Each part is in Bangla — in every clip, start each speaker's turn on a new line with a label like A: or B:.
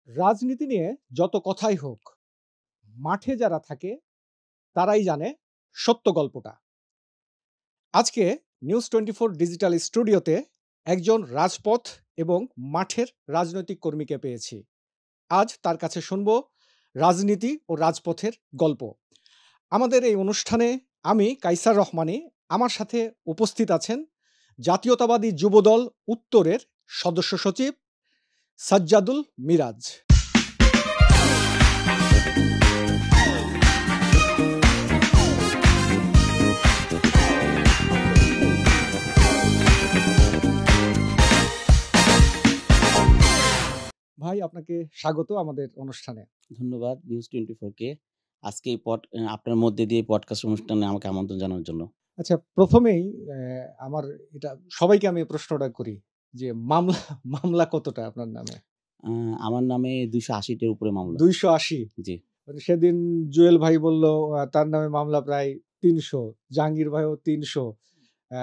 A: রাজনীতি নিয়ে যত কথাই হোক, মাঠে যারা থাকে তারাই জানে সত্য গল্পটা। আজকে নিউজ 24 ডিজিটাল স্টুডিওতে একজন রাজপথ এবং মাঠের রাজনৈতিক কর্মীকে পেয়েছি। আজ তার কাছে শুনব রাজনীতি ও রাজপথের গল্প। আমাদের এই অনুষ্ঠানে আমি কাইসার রহমানী, আমার সাথে উপস্থিত আছেন জাতীয়তাবাদী যুবদল উত্তরের সদস্য সচিব সাজ্জাদুল মিরাজ। ভাই, আপনাকে স্বাগত আমাদের অনুষ্ঠানে।
B: ধন্যবাদ নিউজ 24 কে আজকে এই আপনার মধ্যে দিয়ে পডকাস্ট অনুষ্ঠানে আমাকে আমন্ত্রণ জানানোর জন্য।
A: আচ্ছা, ১ম এই আমার এটা সবাইকে আমি এই প্রশ্নটা করি যে মামলা মামলা কতটা আপনার নামে?
B: আ আমার নামে ২৮০ টির উপরে মামলা।
A: ২৮০।
B: জি।
A: মানে সেদিন জুয়েল ভাই বলল তার নামে মামলা প্রায় ৩০০, জাহাঙ্গীর ভাইও ৩০০,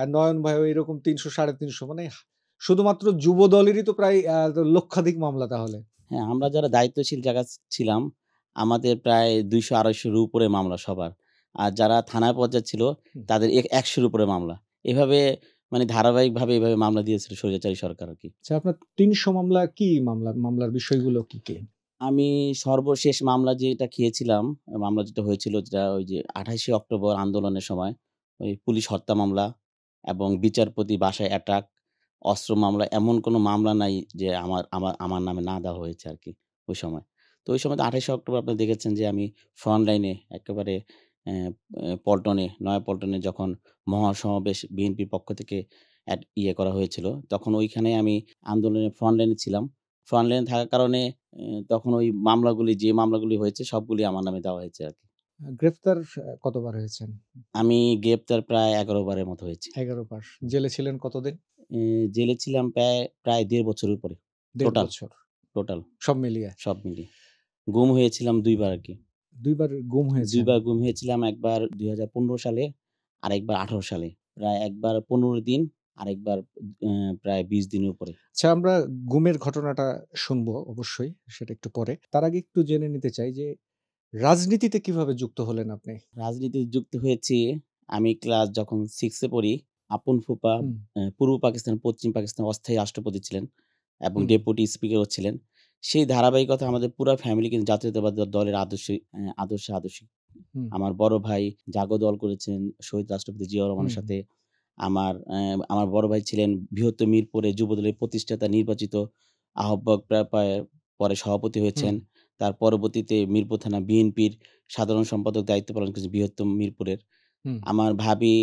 A: নয়ন ভাইও এরকম ৩০০, ৩৫০। মানে শুধুমাত্র যুব দলেরই তো প্রায় লক্ষাধিক মামলা তাহলে।
B: হ্যাঁ, আমরা যারা দায়িত্বশীল জায়গা ছিলাম, আমাদের প্রায় ২০০-২৫০ র উপরে মামলা সবার। আর যারা থানায় পর্যায়ে ছিল,
A: হুম।
B: তাদের ১০০ র উপরে মামলা। এভাবে মানে ধারাবাহিকভাবে এভাবে মামলা দিয়েছিল স্বৈরাচারী সরকার আরকি।
A: আচ্ছা, আপনার ৩০০ মামলা কি মামলা? মামলার বিষয়গুলো কি, কি?
B: আমি সর্বশেষ মামলা যেটা খেয়েছিলাম, মামলা যেটা হয়েছিল যেটা ওই যে ২৮শে অক্টোবর আন্দোলনের সময় ওই পুলিশ হত্যা মামলা এবং বিচারপতি বাসায় অ্যাটাক, অস্ত্র মামলা এমন কোনো মামলা নাই যে আমার আমার আমার নামে না দেওয়া হয়েছে আরকি ওই সময়। তো ওই সময় তো ২৮শে অক্টোবর আপনারা দেখেছেন যে আমি ফ্রন্ট লাইনে একেবারে অ্যা পল্টনে, নয়াপল্টনে যখন মহাসমাবেশ বিএনপির পক্ষ থেকে ইয়ে করা হয়েছিল, তখন ওইখানে আমি আন্দোলনের ফ্রন্ট লাইনে ছিলাম। ফ্রন্ট লাইনে থাকার কারণে তখন ওই মামলাগুলি যে মামলাগুলি হয়েছে সবগুলি আমার নামে দেওয়া হয়েছে আরকি।
A: গ্রেফতার কতবার হয়েছেন?
B: আমি গ্রেপ্তার প্রায় ১১ বারের মতো হয়েছি।
A: ১১ বার। জেলে ছিলেন কতদিন?
B: জেলে ছিলাম প্রায় ১.৫ বছরের উপরে।
A: ১.৫
B: টোটাল,
A: বছর।
B: টোটাল
A: সব মিলিয়ে।
B: সব মিলিয়ে। গুম হয়েছিলাম ২ বার আরকি।
A: ২ বার গুম
B: ২
A: হয়েছেন।
B: বার গুম হয়েছিলাম। একবার ২০১৫ সালে, আরেকবার ১৮ সালে। প্রায় একবার ১৫ দিন, আরেকবার প্রায় ২০ দিনের উপরে।
A: আচ্ছা, আমরা গুমের ঘটনাটা শুনবো অবশ্যই, সেটা একটু পরে। তার আগে একটু জেনে নিতে চাই যে রাজনীতিতে কিভাবে যুক্ত হলেন আপনি?
B: রাজনীতিতে যুক্ত হয়েছি আমি ক্লাস যখন 6 এ পড়ি। আপন ফুপা
A: হুম,
B: পূর্ব পাকিস্তান, পশ্চিম পাকিস্তান অস্থায়ী রাষ্ট্রপতি ছিলেন এবং
A: হুম,
B: ডেপুটি স্পিকারও ছিলেন। সেই ধারাবাহিকতা আমাদের পুরা ফ্যামিলি কিন্তু জাতীয়তাবাদী দলের আদর্শিক।
A: হুম,
B: আমার বড় ভাই জাগো দল করেছেন শহীদ রাষ্ট্রপতি জিয়াউর
A: হুম,
B: রহমানের
A: হুম,
B: সাথে। আমার বড় ভাই ছিলেন বৃহত্তর মিরপুরে যুবদলের প্রতিষ্ঠাতা নির্বাচিত আহ্বায়ক পরে সভাপতি
A: হুম,
B: হয়েছেন। তার পরবর্তীতে মিরপুর থানা বিএনপির সাধারণ সম্পাদক দায়িত্ব পালন করেছেন বৃহত্তম মিরপুরের।
A: হুম।
B: আমার ভাবি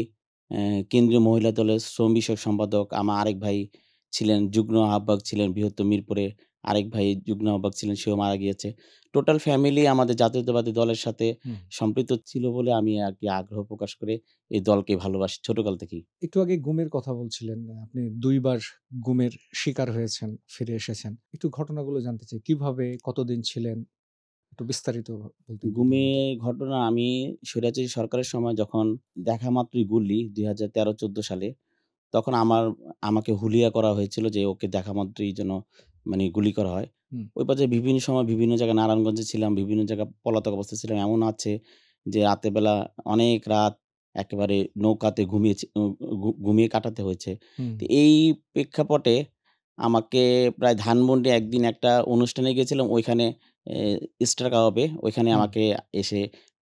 B: কেন্দ্রীয় মহিলা দলের শ্রম বিষয়ক সম্পাদক। আমার আরেক ভাই ছিলেন যুগ্ম আহ্বায়ক ছিলেন বৃহত্তম মিরপুরে। আরেক ভাই যুগ্ম আহ্বায়ক ছিলেন, সেও মারা গিয়েছে। টোটাল ফ্যামিলি আমাদের জাতীয়তাবাদী দলের সাথে
A: হুম।
B: সম্পৃক্ত ছিল বলে আমি আরকি আগ্রহ প্রকাশ করে এই দলকে ভালোবাসি ছোটকাল থেকেই।
A: একটু আগে গুমের কথা বলছিলেন। আপনি ২ বার গুমের শিকার হয়েছেন, ফিরে এসেছেন। একটু ঘটনাগুলো জানতে চাই। কিভাবে, কতদিন ছিলেন? একটু বিস্তারিত বলতেন যদি আমাদের।
B: গুমের ঘটনা আমি স্বৈরাচারী সরকারের সময় যখন দেখা মাত্রই গুলি ২০১৩-১৪ সালে তখন আমাকে হুলিয়া করা হয়েছিল যে ওকে দেখা মাত্রই যেন মানে গুলি করা হয়।
A: হুম,
B: ওই পর্যায়ে বিভিন্ন সময় বিভিন্ন জায়গায় নারায়ণগঞ্জে ছিলাম, বিভিন্ন জায়গায় পলাতক অবস্থায় ছিলাম। এমন আছে যে রাতের বেলা অনেক রাত একেবারে নৌকাতে ঘুমিয়ে কাটাতে হয়েছে।
A: হুম,
B: তো এই প্রেক্ষাপটে আমাকে প্রায় ধানমন্ডি একদিন একটা অনুষ্ঠানে গিয়েছিলাম। ওইখানে স্টার কাবাবে ওইখানে
A: হুম।
B: আমাকে এসে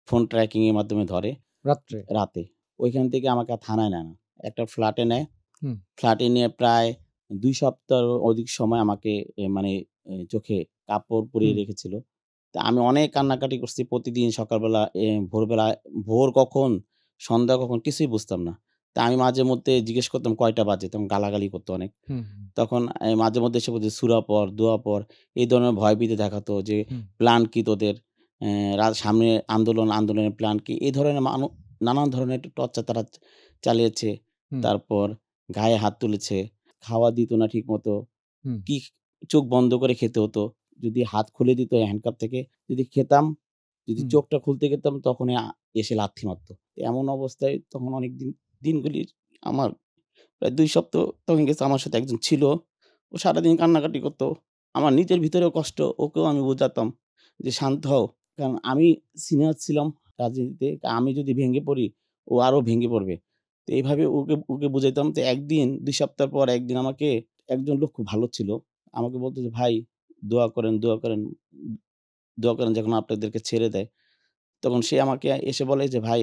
B: ফোন ট্র্যাকিং এর মাধ্যমে ধরে
A: রাত্রে?
B: রাতে। ওইখান থেকে আমাকে আর থানায় নেয় না। একটা ফ্ল্যাটে নেয়।
A: হুম,
B: ফ্ল্যাটে নিয়ে প্রায় ২ সপ্তাহেরও অধিক সময় আমাকে মানে চোখে কাপড় পরিয়ে
A: হুম,
B: রেখেছিল। তা আমি অনেক কান্নাকাটি করছি প্রতিদিন সকালবেলা ভোরবেলা ভোর কখন, সন্ধ্যা কখন কিছুই বুঝতাম না। তা আমি মাঝেমধ্যে জিজ্ঞেস করতাম কয়টা বাজে? তখন গালাগালি করত অনেক।
A: হুম, হুম,
B: তখন মাঝেমধ্যে এসে বলছে, "সূরা পড়, দোয়া পড়।" এই ধরনের ভয়ভীতি দেখাতো যে,
A: হুম,
B: "প্ল্যান কি তোদের? সামনে আন্দোলনের প্ল্যান কি?" এই ধরনের নানান ধরনের টর্চার তারা চালিয়েছে।
A: হুম,
B: তারপর গায়ে হাত তুলেছে। খাওয়া দিত না ঠিকমতো।
A: হুম,
B: কি চোখ বন্ধ করে খেতে হতো। যদি হাত খুলে দিত হ্যান্ডকাপ থেকে, যদি খেতাম, যদি
A: হুম।
B: চোখটা খুলতে গেতাম তখনই এসে লাথি মারত। এমন অবস্থায় তখন দিনগুলি আমার প্রায় ২ সপ্তাহ তখন গেছে আমার সাথে একজন ছিল। ও সারাদিন কান্নাকাটি করত। আমার নিজের ভিতরেও কষ্ট, ওকেও আমি বোঝাতাম যে, "শান্ত হও।" কারণ আমি সিনিয়র ছিলাম রাজনীতিতে। আমি যদি ভেঙে পড়ি, ও আরো ভেঙে পড়বে। তো এইভাবে ওকে ওকে বুঝাইতাম। তো একদিন ২ সপ্তাহ পর একদিন আমাকে একজন লোক খুব ভালো ছিল। আমাকে বলত যে, "ভাই দোয়া করেন, দোয়া করেন, দোয়া করেন যেন আপনাদেরকে ছেড়ে দেয়।" তখন সে আমাকে এসে বলে যে, "ভাই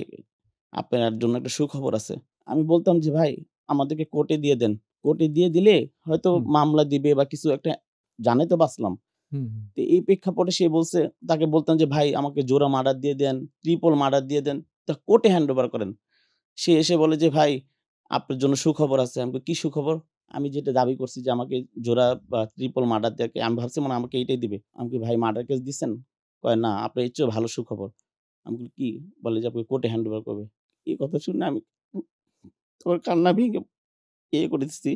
B: আপনার জন্য একটা সুখবর আছে।" আমি বলতাম যে, "ভাই আমাদেরকে কোর্টে দিয়ে দেন। কোর্টে দিয়ে দিলে হয়তো
A: হুম,
B: মামলা দিবে বা কিছু একটা জানে তো বাঁচলাম।"
A: হুম, হুম।
B: তো এই প্রেক্ষাপটে সে বলছে, তাকে বলতাম যে, "ভাই আমাকে জোড়া মার্ডার দিয়ে দেন, ট্রিপল মার্ডার দিয়ে দেন। তা কোর্টে হ্যান্ডওভার করেন।" সে এসে বলে যে, "ভাই আপনার জন্য সুখবর আছে।" আমি কই, "কি সুখবর?" আমি যেটা দাবি করছি যে আমাকে জোড়া বা ট্রিপল মার্ডার দেয়া আমি ভাবছি মনে হয় আমাকে এইটাই দিবে। আমি কই, "ভাই মার্ডার কেস দিছেন?" কয়, "না, আপনার এর চেয়েও ভালো সুখবর।" আমি বলি, "কি?" বলে যে, "আপনাকে কোর্টে হ্যান্ডওভার করবে।" এই কথা শুনে আমি তখন কান্না ভেঙে করেছি।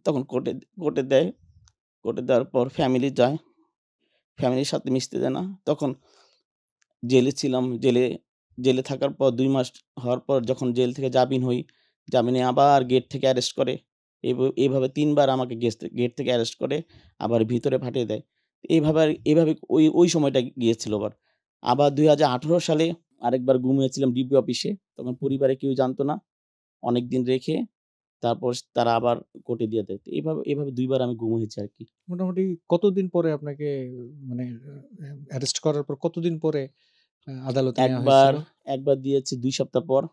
B: তখন কোর্টে কোর্টে দেয়। কোর্টে দেওয়ার পর ফ্যামিলি যায়। ফ্যামিলির সাথে মিশতে দেয় না। তখন জেলে ছিলাম। জেলে থাকার পর ২ মাস হওয়ার পর যখন জেল থেকে জামিন হই, জামিনে আবার গেট থেকে অ্যারেস্ট করে। এভাবে ৩ বার আমাকে গেট থেকে অ্যারেস্ট করে, আবার ভিতরে পাঠিয়ে দেয়। এভাবে ওই সময়টা গিয়েছিল আবার। আবার ২০১৮ সালে আরেকবার গুম হয়েছিলাম ডিবি অফিসে। তখন
A: হুম।
B: পরিবারে কেউ জানত না। অনেকদিন রেখে তারপর তারা আবার কোর্টে দিয়ে দেয়। তো এভাবে ২ বার আমি গুম হয়েছি আরকি।
A: মোটামুটি কতদিন পরে আপনাকে মানে অ্যারেস্ট করার পর কতদিন পরে আদালতে নেওয়া
B: একবার
A: হয়েছিল?
B: একবার দিয়েছে ২ সপ্তাহ পর,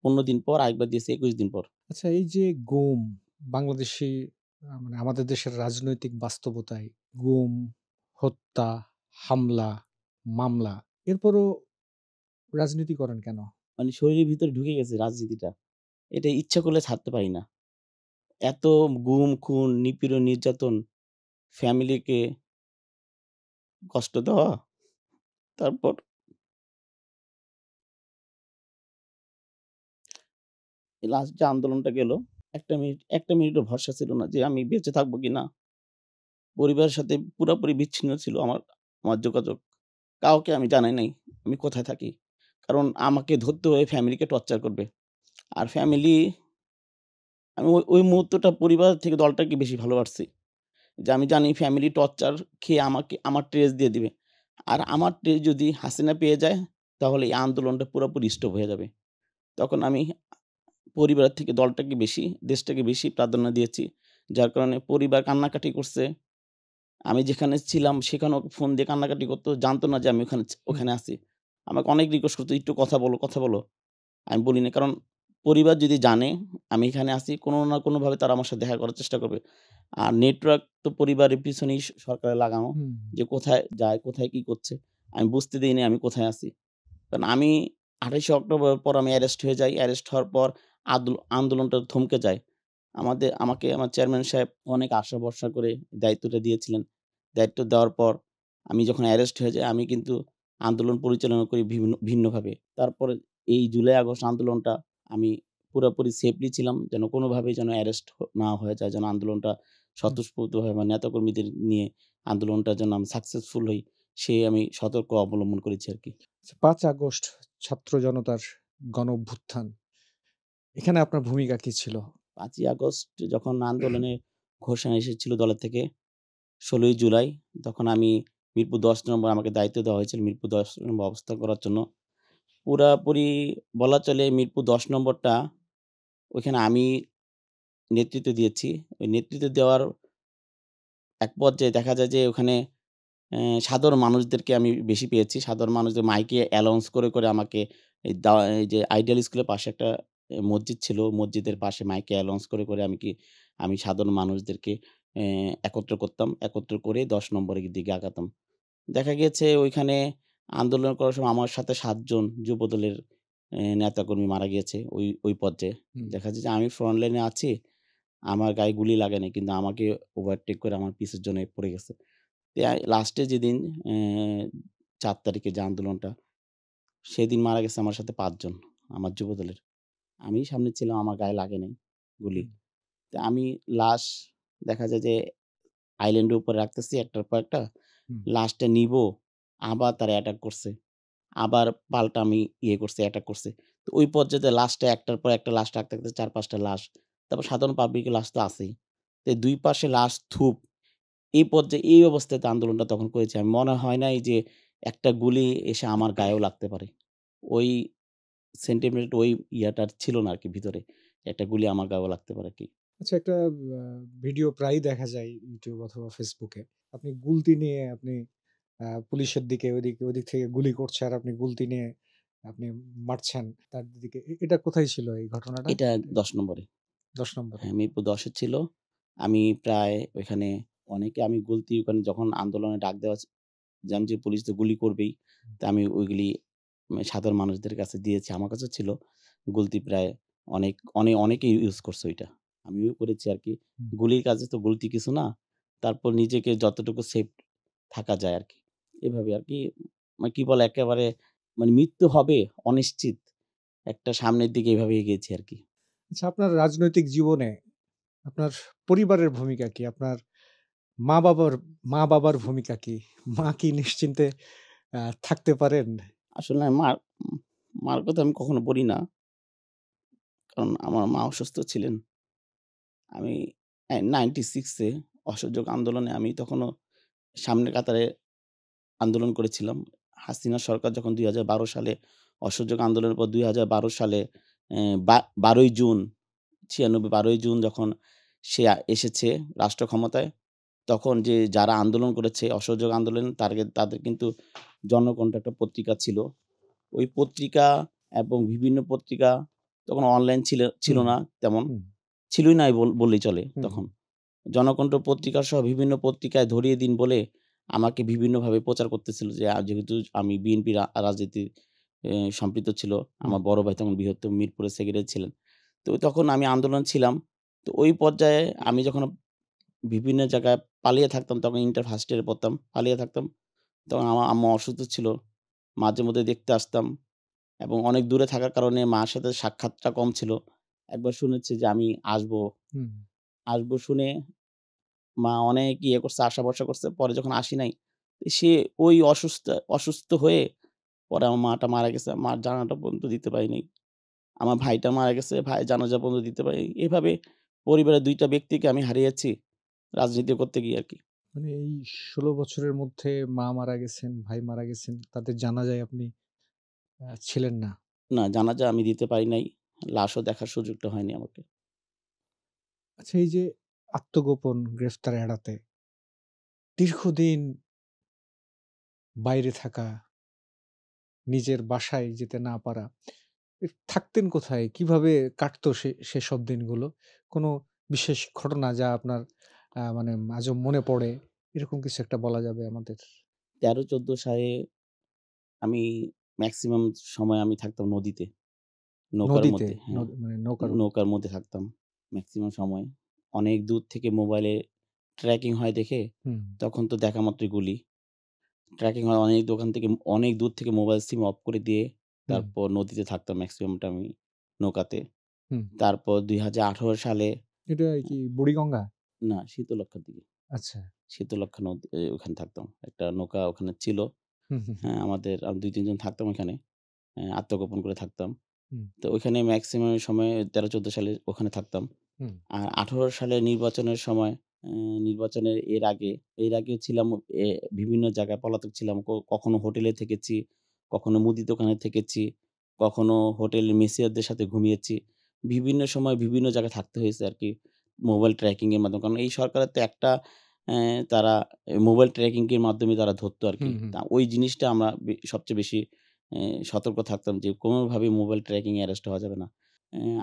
B: ১৫ দিন পর, আরেকবার দিয়েছে ২১ দিন পর।
A: আচ্ছা এই যে গুম, বাংলাদেশী মানে আমাদের দেশের রাজনৈতিক বাস্তবতায় গুম, হত্যা, হামলা, মামলা এরপরও রাজনীতি করেন কেন?
B: মানে শরীরের ভিতরে ঢুকে গেছে রাজনীতিটা। এটা ইচ্ছা করলে ছাড়তে পারি না। এত গুম, খুন, নিপীড়ন, নির্যাতন, ফ্যামিলিকে কষ্ট দেওয়া, তারপর লাস্ট যে আন্দোলনটা গেল, একটা মিনিটও ভরসা ছিল না যে আমি বেঁচে থাকবো কিনা। পরিবারের সাথে পুরাপুরি বিচ্ছিন্ন ছিল আমার আমার যোগাযোগ। কাউকে আমি জানাই নাই আমি কোথায় থাকি। কারণ আমাকে ধরতে হয়ে ফ্যামিলিকে টর্চার করবে। আর ফ্যামিলি আমি ওই মুহূর্তটা পরিবার থেকে দলটাকে বেশি ভালোবাসছি। যে আমি জানি ফ্যামিলি টর্চার খেয়ে আমাকে আমার ট্রেস দিয়ে দিবে। আর আমার ট্রেস যদি হাসিনা পেয়ে যায়, তাহলে এই আন্দোলনটা পুরোপুরি স্টপ হয়ে যাবে। তখন আমি পরিবারের থেকে দলটাকে বেশি, দেশটাকে বেশি প্রাধান্য দিয়েছি। যার কারণে পরিবার কান্নাকাটি করছে। আমি যেখানে ছিলাম সেখানেও ফোন দিয়ে কান্নাকাটি করত। জানতো না যে আমি
A: হুম,
B: ওখানে আছি। আমাকে অনেক রিকোয়েস্ট করত, "একটু কথা বলো, কথা বলো।" আমি বলি না। কারণ পরিবার যদি জানে আমি এখানে আছি, কোনো না কোনোভাবে তারা আমার সাথে দেখা করার চেষ্টা করবে। আর নেটওয়ার্ক তো পরিবারের পিছনেই সরকারের লাগানো।
A: হুম,
B: যে কোথায় যায়, কোথায় কি করছে। আমি বুঝতে দেইনি আমি কোথায় আছি। কারণ আমি ২৮শে অক্টোবর পর আমি অ্যারেস্ট হয়ে যাই। অ্যারেস্ট হওয়ার পর আন্দোলনটা থমকে যায়। আমাকে আমার চেয়ারম্যান সাহেব অনেক আশা ভরসা করে দায়িত্বটা দিয়েছিলেন। দায়িত্ব দেওয়ার পর আমি যখন অ্যারেস্ট হয়ে যাই, আমি কিন্তু আন্দোলন পরিচালনা করি ভিন্নভাবে। তারপরে এই জুলাই আগস্ট আন্দোলনটা আমি পুরাপুরি সেফলি ছিলাম যেন কোনোভাবেই যেন অ্যারেস্ট না হয়ে যায়। যেন আন্দোলনটা
A: হুম।
B: স্বতঃস্ফূর্তভাবে আমার নেতাকর্মীদের নিয়ে আন্দোলনটা যেন আমি সাকসেসফুল হই, আমি সতর্ক অবলম্বন করেছি আরকি।
A: আচ্ছা ৫ আগস্ট ছাত্র জনতার গণঅভ্যুত্থান। এখানে আপনার ভূমিকা কি ছিল?
B: ৫ই আগস্ট যখন আন্দোলনের ঘোষণা এসেছিল দলের থেকে, ১৬ই জুলাই তখন আমি মিরপুর ১০ নম্বর আমাকে দায়িত্ব দেওয়া হয়েছিল মিরপুর ১০ নম্বর অবস্থান করার জন্য। পুরাপুরি বলা চলে মিরপুর ১০ নম্বরটা ওইখানে আমি নেতৃত্ব দিয়েছি। ওই নেতৃত্ব দেওয়ার এক পর্যায়ে দেখা যায় যে ওখানে সাধারণ মানুষদেরকে আমি বেশি পেয়েছি। সাধারণ মানুষদের মাইকে অ্যানাউন্স করে আমাকে এই যে আইডিয়াল স্কুলের পাশে একটা মসজিদ ছিল। মসজিদের পাশে মাইকে অ্যানাউন্স করে আমি সাধারণ মানুষদেরকে একত্র করতাম। একত্র করে ১০ নম্বরের দিকে আগাতাম। দেখা গিয়েছে ওইখানে আন্দোলন করার সময় আমার সাথে ৭ জন যুবদলের নেতাকর্মী মারা গিয়েছে ওই পর্যায়ে।
A: হুম,
B: দেখা যায় যে আমি ফ্রন্ট লাইনে আছি, আমার গায়ে গুলি লাগে নাই। কিন্তু আমাকে ওভারটেক করে আমার পিছের জনে পড়ে গেছে। লাস্টে যেদিন ৪ তারিখে যে আন্দোলনটা, সেদিন মারা গেছে আমার সাথে ৫ জন আমার যুবদলের। আমি সামনে ছিলাম, আমার গায়ে লাগে নাই গুলি।
A: হুম,
B: তো আমি লাশ দেখা যায় যে আইল্যান্ডের উপরে রাখতেছি একটার পর একটা।
A: হুম।
B: লাশটা নিবো, আবার তারা অ্যাটাক করছে। আবার পাল্টা আমি করছে, অ্যাটাক করছে। তো ওই পর্যায়ে লাশটা একটার পর একটা লাশ রাখতে ৪-৫ টা লাশ। তারপর সাধারণ পাবলিকের লাশ তো আছেই। তো ২ পাশে লাশ, থুপ। এই পর্যায়ে এই অবস্থাতে আন্দোলনটা তখন করেছি। আমি মনে হয় নাই যে একটা গুলি এসে আমার গায়েও লাগতে পারে। ওই সেন্টিমেন্ট ওই ইয়াটা ছিল না আরকি ভিতরে। একটা গুলি আমার গায়েও লাগতে পারে আরকি।
A: আচ্ছা, একটা ভিডিও প্রায়ই দেখা যায় YouTube অথবা Facebook এ। আপনি গুলতি নিয়ে আপনি পুলিশের দিকে ওদিক থেকে গুলি করছে আর আপনি গুলতি নিয়ে আপনি মারছেন তার দিকে। এটা কোথায় ছিল এই ঘটনাটা?
B: এটা ১০ নম্বরে।
A: ১০ নম্বরে।
B: হ্যাঁ, মিরপুর ১০ এ ছিল। আমি প্রায় ওইখানে অনেকে আমি গুলতি ওখানে যখন আন্দোলনে ডাক দেওয়া জানি যে পুলিশ তো গুলি করবেই। তা আমি ওইগুলি সাধারণ মানুষদের কাছে দিয়েছি। আমার কাছেও ছিল। গুলতি প্রায় অনেকেই ইউজ করছে ওইটা। আমিও করেছি আরকি।
A: হুম।
B: গুলির কাজে তো গুলতি কিছু না। তারপর নিজেকে যতটুকু সেফ থাকা যায় আরকি। এভাবে আরকি কি বলে একেবারে মৃত্যু হবে অনিশ্চিত। একটা সামনের দিকে এভাবে এগিয়েছি আরকি।
A: আচ্ছা, আপনার রাজনৈতিক জীবনে আপনার পরিবারের ভূমিকা কি? আপনার মা-বাবার মা-বাবার ভূমিকা কি? মা কি নিশ্চিন্তে থাকতে পারেন?
B: আসলে মার কথা আমি কখনো বলি না। কারণ আমার মা অসুস্থ ছিলেন। আমি 96 এ অসহযোগ আন্দোলনে আমি তখনো সামনের কাতারে আন্দোলন করেছিলাম। হাসিনা সরকার যখন ২০১২ সালে অসহযোগ আন্দোলনের পর ২০১২ সালে অ্যা বা ১২ই জুন ৯৬ ১২ই জুন যখন সে এসেছে রাষ্ট্র ক্ষমতায়, তখন যে যারা আন্দোলন করেছে অসহযোগ আন্দোলন তাদের কিন্তু জনকণ্ঠ একটা পত্রিকা ছিল। ওই পত্রিকা এবং বিভিন্ন পত্রিকা তখন অনলাইন ছিল
A: হুম,
B: না তেমন।
A: হুম,
B: ছিলই নাই বললেই চলে
A: হুম,
B: তখন। জনকণ্ঠ পত্রিকা সহ বিভিন্ন পত্রিকায় ধরিয়ে দিন বলে আমাকে বিভিন্নভাবে প্রচার করতেছিল যে যেহেতু আমি বিএনপি রাজনীতির সম্পৃক্ত ছিল।
A: হুম,
B: আমার বড় ভাই তখন বৃহত্তম মিরপুরের সেক্রেটারি ছিলেন। তো তখন আমি আন্দোলন ছিলাম। তো ওই পর্যায়ে আমি যখন বিভিন্ন জায়গায় পালিয়ে থাকতাম, তখন ইন্টার ফার্স্ট ইয়ারে পড়তাম। পালিয়ে থাকতাম। তখন আমার আম্মা অসুস্থ ছিল। মাঝে মধ্যে দেখতে আসতাম এবং অনেক দূরে থাকার কারণে মার সাথে সাক্ষাৎটা কম ছিল। একবার শুনেছি যে আমি আসবো।
A: হুম,
B: আসবো শুনে মা অনেক ইয়ে করছে, আশা ভরসা করছে। পরে যখন আসি নাই, সে ওই অসুস্থ হয়ে পরে আমার মাটা মারা গেছে। মার জানাজা পর্যন্ত দিতে পারি নাই। আমার ভাইটা মারা গেছে, ভাইয়ের জানাজা পর্যন্ত দিতে পারিনি। এভাবে পরিবারের ২ টা ব্যক্তিকে আমি হারিয়েছি রাজনীতি করতে গিয়ে আরকি।
A: মানে এই ১৬ বছরের মধ্যে মা মারা গেছেন, ভাই মারা গেছেন। তাদের জানাজায় আপনি ছিলেন না।
B: না, জানাজা আমি দিতে পারি নাই। লাশও দেখার সুযোগটা হয়নি আমাকে।
A: আচ্ছা, এই যে আত্মগোপন, গ্রেফতার এড়াতে দীর্ঘদিন বাইরে থাকা, নিজের বাসায় যেতে না পারা। থাকতেন কোথায়? কিভাবে কাটতো সেসব দিনগুলো? কোনো বিশেষ ঘটনা যা আপনার মানে আজও মনে পড়ে, এরকম কিছু একটা বলা যাবে আমাদের?
B: ১৩-১৪ সালে আমি মেক্সিমাম সময় আমি থাকতাম নদীতে। নৌকার
A: নদীতে,
B: মধ্যে হ্যাঁ,
A: মানে নৌকার
B: নৌকার মধ্যে থাকতাম মেক্সিমাম সময়। অনেক দূর থেকে মোবাইলে ট্র্যাকিং হয় দেখে,
A: হুম,
B: তখন তো দেখা মাত্রই গুলি। ট্র্যাকিং হয় অনেক দূর থেকে মোবাইল সিম অফ করে দিয়ে
A: হুম,
B: তারপর নদীতে থাকতাম ম্যাক্সিমামটা আমি নৌকাতে।
A: হুম।
B: তারপর ২০১৮ সালে
A: এটা কি বুড়িগঙ্গা?
B: না শীতলক্ষ্যার দিকে।
A: আচ্ছা।
B: শীতলক্ষ্যা নদী ওখানে থাকতাম। একটা নৌকা ওখানে ছিল।
A: হুম, হুম, হুম,
B: হ্যাঁ, আমরা ২-৩ জন থাকতাম ওখানে। আত্মগোপন করে থাকতাম।
A: হুম,
B: তো ওইখানে মেক্সিমাম সময় ১৩-১৪ সালে ওখানে থাকতাম।
A: হুম,
B: আর ১৮ সালে নির্বাচনের সময় নির্বাচনের এর আগেও ছিলাম এ বিভিন্ন জায়গায় পলাতক ছিলাম। কখনো হোটেলে থেকেছি, কখনো মুদি দোকানে থেকেছি, কখনো হোটেলের মেসিয়ারদের সাথে ঘুমিয়েছি। বিভিন্ন সময় বিভিন্ন জায়গায় থাকতে হয়েছে আরকি। মোবাইল ট্র্যাকিং এর মাধ্যমে। কারণ এই সরকারের তো একটা তারা মোবাইল ট্র্যাকিং এর মাধ্যমে তারা ধরতো আরকি।
A: হুম, হুম,
B: তা ওই জিনিসটা আমরা সবচেয়ে বেশি সতর্ক থাকতাম যে কোনোভাবেই মোবাইল ট্র্যাকিং এ অ্যারেস্ট হওয়া যাবে না।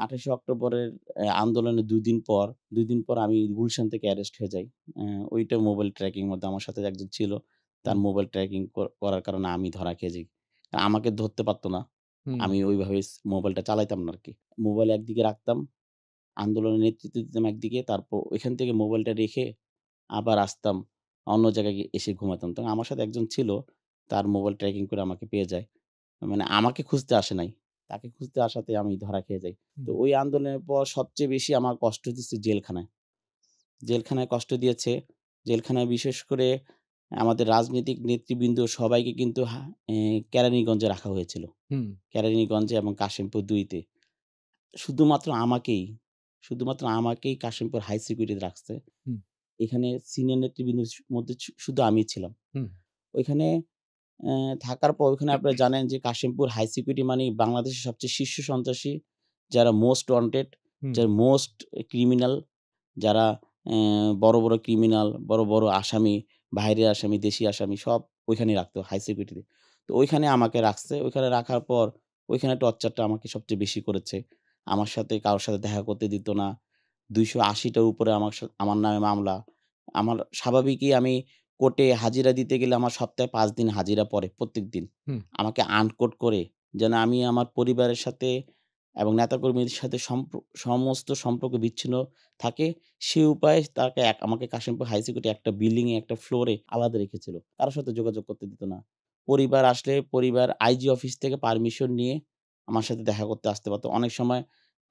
B: ২৮শে অক্টোবরের আন্দোলনের ২ দিন পর আমি গুলশান থেকে অ্যারেস্ট হয়ে যাই। ওইটা মোবাইল ট্র্যাকিং এর মধ্যে আমার সাথে একজন ছিল। তার
A: হুম,
B: মোবাইল ট্র্যাকিং করার কারণে আমি ধরা খেয়ে যাই। আমাকে ধরতে পারত না।
A: হুম,
B: আমি ওইভাবে মোবাইলটা চালাইতাম না আরকি। মোবাইল একদিকে রাখতাম, আন্দোলনের নেতৃত্ব দিতাম একদিকে, তারপর ওইখান থেকে মোবাইলটা রেখে আবার আসতাম। অন্য জায়গায় এসে ঘুমাতাম। তো আমার সাথে একজন ছিল, তার মোবাইল ট্র্যাকিং করে আমাকে পেয়ে যায়। মানে আমাকে খুঁজতে আসে নাই। তাকে খুঁজতে আসাতে আমি ধরা খেয়ে যাই। তো
A: হুম,
B: ওই আন্দোলনের পর সবচেয়ে বেশি আমার কষ্ট দিচ্ছে জেলখানায়। জেলখানায় কষ্ট দিয়েছে। জেলখানায় বিশেষ করে আমাদের রাজনৈতিক নেতৃবৃন্দ সবাইকে কিন্তু হা এ কেরানীগঞ্জে রাখা হয়েছিল।
A: হুম,
B: কেরানীগঞ্জে এবং কাশিমপুর ২ তে। শুধুমাত্র আমাকেই কাশিমপুর হাই সিকিউরিটিতে রাখছে।
A: হুম।
B: এখানে সিনিয়র নেতৃবৃন্দের মধ্যে শুধু আমি ছিলাম।
A: হুম,
B: ওইখানে থাকার পর ওইখানে আপনারা জানেন যে কাশিমপুর হাই সিকিউরিটি মানেই বাংলাদেশের সবচেয়ে শীর্ষ সন্ত্রাসী, যারা মোস্ট ওয়ান্টেড,
A: হুম,
B: যারা মোস্ট ক্রিমিনাল, যারা বড়, বড় ক্রিমিনাল, বড়, বড় আসামি, বাহিরের আসামি, দেশি আসামি সব ওইখানেই রাখতো হাই সিকিউরিটিতে। তো ওইখানে আমাকে রাখছে। ওইখানে রাখার পর ওইখানে টর্চারটা আমাকে সবচেয়ে বেশি করেছে। আমার সাথে কারো সাথে দেখা করতে দিত না। ২৮০ টার উপরে আমার নামে মামলা। আমার স্বাভাবিকই আমি কোর্টে হাজিরা দিতে গেলে আমার সপ্তাহে ৫ দিন হাজিরা পড়ে প্রত্যেকদিন।
A: হুম।
B: আমাকে আনকোট করে যেন আমি আমার পরিবারের সাথে এবং নেতাকর্মীদের সাথে সমস্ত সম্পর্ক বিচ্ছিন্ন থাকে, সে উপায়ে তাকে আমাকে কাশিমপুর হাই সিকিউরিটি একটা বিল্ডিং এ একটা ফ্লোরে আলাদা রেখেছিল। কারো সাথে যোগাযোগ করতে দিত না। পরিবার আসলে পরিবার আইজি অফিস থেকে পারমিশন নিয়ে আমার সাথে দেখা করতে আসতে পারত। অনেক সময়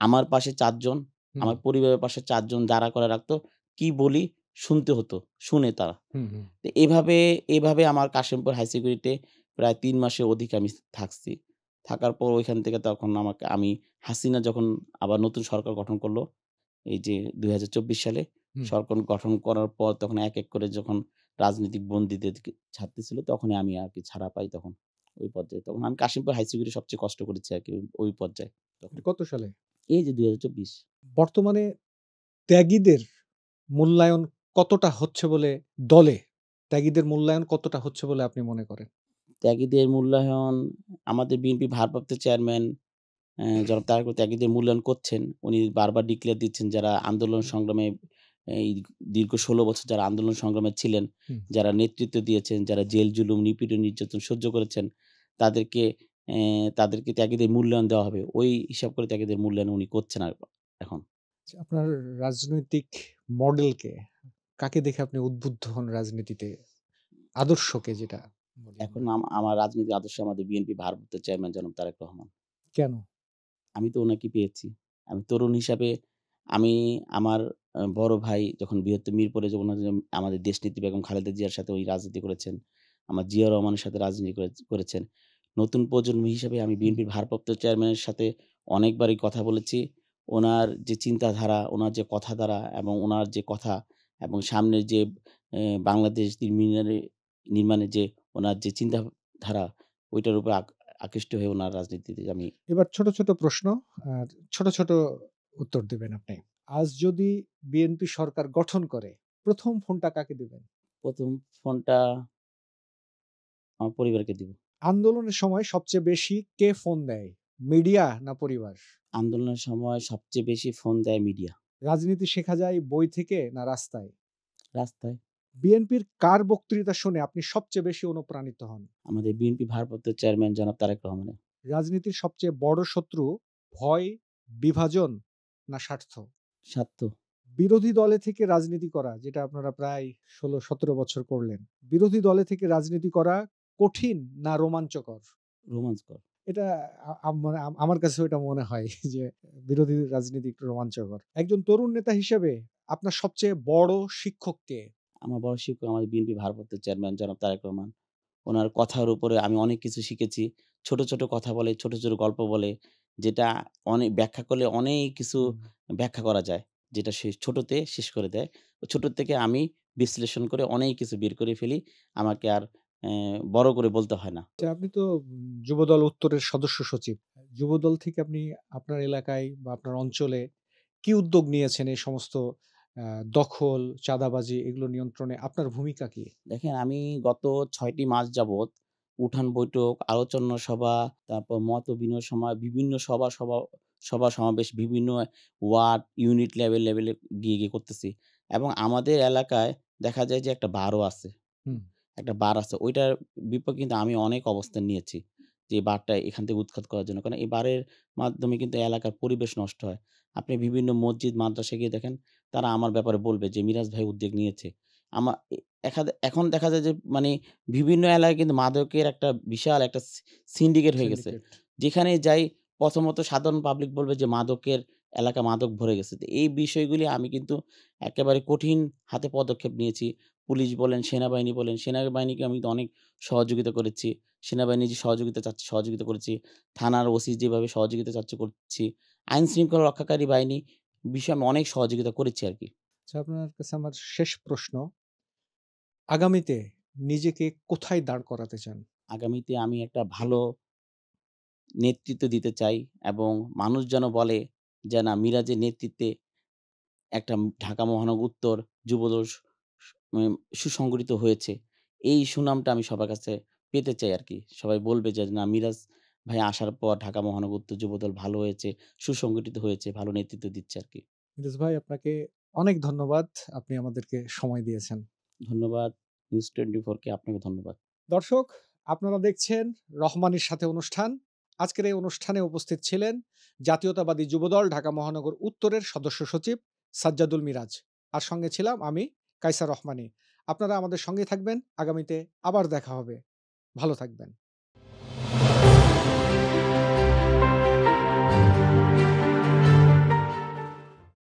B: আমার পাশে ৪ জন,
A: হুম,
B: আমার পরিবারের পাশে ৪ জন দাঁড়া করে রাখতো। কি বলি শুনতে হতো। শুনে তারা।
A: হুম, হুম।
B: তো এভাবে আমার কাশিমপুর হাই সিকিউরিটিতে প্রায় ৩ মাসের অধিক আমি থাকছি। থাকার পর ওইখান থেকে তখন আমি হাসিনা যখন আবার নতুন সরকার গঠন করল, এই যে ২০২৪ সালে
A: হুম।
B: সরকার গঠন করার পর তখন এক, এক করে যখন রাজনৈতিক বন্দীদেরকে ছাড়তেছিল তখনই আমি আরকি ছাড়া পাই তখন। ওই পর্যায়ে। তখন আমি কাশিমপুর হাই সিকিউরিটি সবচেয়ে কষ্ট করেছি আরকি ওই পর্যায়ে তখন।
A: এটা কত সালে?
B: এই যে ২০২৪।
A: বর্তমানে ত্যাগীদের মূল্যায়ন কতটা হচ্ছে বলে দলে ত্যাগীদের মূল্যায়ন কতটা হচ্ছে বলে আপনি মনে করেন?
B: ত্যাগীদের মূল্যায়ন আমাদের বিএনপি ভারপ্রাপ্ত চেয়ারম্যান জনাব তারেক ত্যাগীদের মূল্যায়ন করছেন। উনি বারবার ডিক্লেয়ার দিচ্ছেন যারা আন্দোলন
A: হুম,
B: সংগ্রামে এই দীর্ঘ ১৬ বছর যারা আন্দোলন সংগ্রামে ছিলেন,
A: হুম।
B: যারা নেতৃত্ব দিয়েছেন, যারা জেল জুলুম, নিপীড়ন, নির্যাতন সহ্য করেছেন, তাদেরকে তাদেরকে ত্যাগীদের মূল্যায়ন দেওয়া হবে। ওই হিসাব করে ত্যাগীদের মূল্যায়ন উনি করছেন এখন।
A: আচ্ছা, আপনার রাজনৈতিক মডেলকে কাকে দেখে আপনি উদ্বুদ্ধ হন রাজনীতিতে? আদর্শকে যেটা বলি
B: এখন
A: আমরা।
B: আমার রাজনীতির আদর্শ আমাদের বিএনপি ভারপ্রাপ্ত চেয়ারম্যান জনাব তারেক রহমান।
A: কেন?
B: আমি তো উনাকে পেয়েছি। আমি তরুণ হিসাবে আমি আমার বড় ভাই যখন বৃহত্তর মিরপুরে যখন আমাদের দেশনেত্রী বেগম খালেদা জিয়ার সাথে উনি রাজনীতি করেছেন। আমার জিয়া রহমানের সাথে রাজনীতি করেছেন। নতুন প্রজন্ম হিসেবে আমি
A: হুম,
B: বিএনপির ভারপ্রাপ্ত চেয়ারম্যানের সাথে অনেকবারই কথা বলেছি। উনার যে চিন্তাধারা, উনার যে কথাধারা এবং উনার যে কথা এবং সামনের যে বাংলাদেশ নির্মাণের যে উনার যে চিন্তাধারা ওইটার উপর আকৃষ্ট হয়ে উনার রাজনীতিতে আমি
A: এবার ছোট, ছোট প্রশ্ন আর ছোট, ছোট উত্তর দিবেন আপনি। আজ যদি বিএনপি সরকার গঠন করে, ১ম ফোনটা কাকে দিবেন?
B: ১ম ফোনটা আমার পরিবারকে দিব।
A: আন্দোলনের সময় সবচেয়ে বেশি কে ফোন দেয়? মিডিয়া না পরিবার?
B: আন্দোলনের সময় সবচেয়ে বেশি ফোন দেয় মিডিয়া।
A: রাজনীতি শেখা যায় বই থেকে না রাস্তায়?
B: রাস্তায়
A: বিএনপির কার বক্তৃতা শুনে আপনি সবচেয়ে বেশি অনুপ্রাণিত হন?
B: আমাদের বিএনপি ভারপ্রাপ্ত চেয়ারম্যান জনাব তারেক রহমানের।
A: রাজনীতির সবচেয়ে বড় শত্রু ভয়, বিভাজন না স্বার্থ?
B: স্বার্থ
A: বিরোধী দলে থেকে রাজনীতি করা, যেটা আপনারা প্রায় ১৬-১৭ বছর করলেন। বিরোধী দলে থেকে রাজনীতি করা কঠিন না রোমাঞ্চকর?
B: রোমাঞ্চকর।
A: এটা মানে আমার কাছেও এটা মনে হয় যে বিরোধী রাজনীতি একটু রোমাঞ্চকর। একজন তরুণ নেতা হিসেবে আপনার সবচেয়ে বড় শিক্ষক কে?
B: আমার বড় শিক্ষক আমাদের বিএনপি ভারপ্রাপ্ত চেয়ারম্যান জনাব তারেক রহমান। উনার কথার উপরে আমি অনেক কিছু শিখেছি। ছোট, ছোট কথা বলে, ছোট, ছোট গল্প বলে, যেটা অনেক ব্যাখ্যা করলে অনেক কিছু
A: হুম।
B: ব্যাখ্যা করা যায়। যেটা সে ছোটতে শেষ করে দেয়। ছোট থেকে আমি বিশ্লেষণ করে অনেক কিছু বের করে ফেলি। আমাকে আর বড় করে বলতে হয় না।
A: আচ্ছা, আপনি তো যুবদল উত্তরের সদস্য সচিব। যুবদল থেকে আপনি আপনার এলাকায় বা আপনার অঞ্চলে কি উদ্যোগ নিয়েছেন এই সমস্ত আ দখল, চাঁদাবাজি এগুলো নিয়ন্ত্রণে আপনার ভূমিকা কি?
B: দেখেন আমি গত ৬ টি মাস যাবৎ উঠান বৈঠক, আলোচনা সভা, তারপর মত বিনিময় সময় বিভিন্ন সভা সমাবেশ বিভিন্ন ওয়ার্ড, ইউনিট লেভেলে গিয়ে করতেছি। এবং আমাদের এলাকায় দেখা যায় যে একটা বারও আছে।
A: হুম,
B: একটা বার আছে। ওইটার বিপক্ষে কিন্তু আমি অনেক অবস্থান নিয়েছি। যে এই বারটা এখান থেকে উৎখাত করার জন্য। কারণ এই বারের মাধ্যমে কিন্তু এলাকার পরিবেশ নষ্ট হয়। আপনি বিভিন্ন মসজিদ, মাদ্রাসায় গিয়ে দেখেন, তারা আমার ব্যাপারে বলবে যে, "মিরাজ ভাই উদ্যোগ নিয়েছে।" আমা এ এখন দেখা যায় যে মানে বিভিন্ন এলাকায় কিন্তু মাদকের একটা বিশাল একটা সিন্ডিকেট হয়ে গেছে।
A: সিন্ডিকেট।
B: যেখানেই যাই প্রথমত সাধারণ পাবলিক বলবে যে মাদকের এলাকা মাদক ভরে গেছে। তো এই বিষয়গুলি আমি কিন্তু একেবারে কঠিন হাতে পদক্ষেপ নিয়েছি। পুলিশ বলেন, সেনাবাহিনী বলেন, সেনাবাহিনীকে আমি তো অনেক সহযোগিতা করেছি। সেনাবাহিনী যে সহযোগিতা চাচ্ছে, সহযোগিতা করেছি। থানার ওসি যেভাবে সহযোগিতা চাচ্ছে করছি। আইন শৃঙ্খলা রক্ষাকারী বাহিনী বিষয়ে আমি অনেক সহযোগিতা করেছি আরকি।
A: আচ্ছা, আপনার কাছে আমার শেষ প্রশ্ন, আগামীতে নিজেকে কোথায় দাঁড় করাতে চান?
B: আগামীতে আমি একটা ভালো নেতৃত্ব দিতে চাই এবং মানুষ যেন বলে যে, না মিরাজের নেতৃত্বে একটা ঢাকা মহানগর উত্তর যুবদল সুসংগঠিত হয়েছে। এই সুনামটা আমি সবার কাছে পেতে চাই আরকি। সবাই বলবে যে, না মিরাজ ভাই আসার পর ঢাকা মহানগর উত্তর যুবদল ভালো হয়েছে, সুসংগঠিত হয়েছে, ভালো নেতৃত্ব দিচ্ছে আরকি।
A: ফিরোজ ভাই, আপনাকে অনেক ধন্যবাদ। আপনি আমাদেরকে সময় দিয়েছেন।
B: ধন্যবাদ নিউজ 24 কে আপনাকে ধন্যবাদ।
A: দর্শক, আপনারা দেখছেন রহমানির সাথে অনুষ্ঠান। আজকের এই অনুষ্ঠানে উপস্থিত ছিলেন জাতীয়তাবাদী যুবদল ঢাকা মহানগর উত্তরের সদস্য সচিব সাজ্জাদুল মিরাজ। আর সঙ্গে ছিলাম আমি কায়সার রহমানী। আপনারা আমাদের সঙ্গেই থাকবেন। আগামীতে আবার দেখা হবে। ভালো থাকবেন।